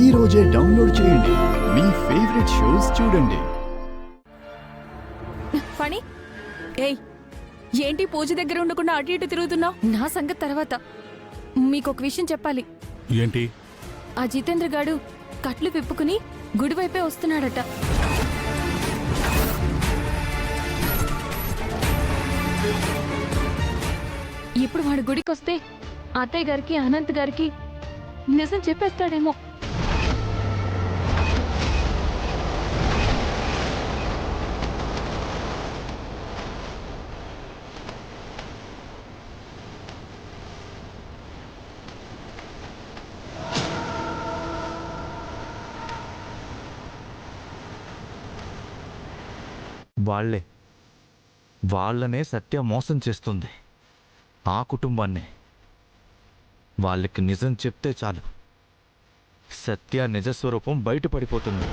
ఈ రోజే డౌన్లోడ్ చేయండి. మీ ఫేవరెట్ షోస్ చూడండి. ఫణి, ఏయ్, ఏంటి పూజ దగ్గర ఉండకుండా అటు ఇటు తిరుగుతున్నావు? నా సంగతి తర్వాత మీకొక విషయం చెప్పాలి. ఏంటి? ఆ జితేంద్ర గాడు కట్లు విప్పుకుని గుడివైపే వస్తున్నాడట. ఇప్పుడు వాడు గుడికొస్తే అత్తయ్య గారికి అనంత్ గారికి నిజం చెప్పేస్తాడేమో. వాళ్ళనే సత్య మోసం చేస్తుంది. ఆ కుటుంబాన్ని. వాళ్ళకి నిజం చెప్తే చాలు, సత్య నిజస్వరూపం బయటపడిపోతుంది.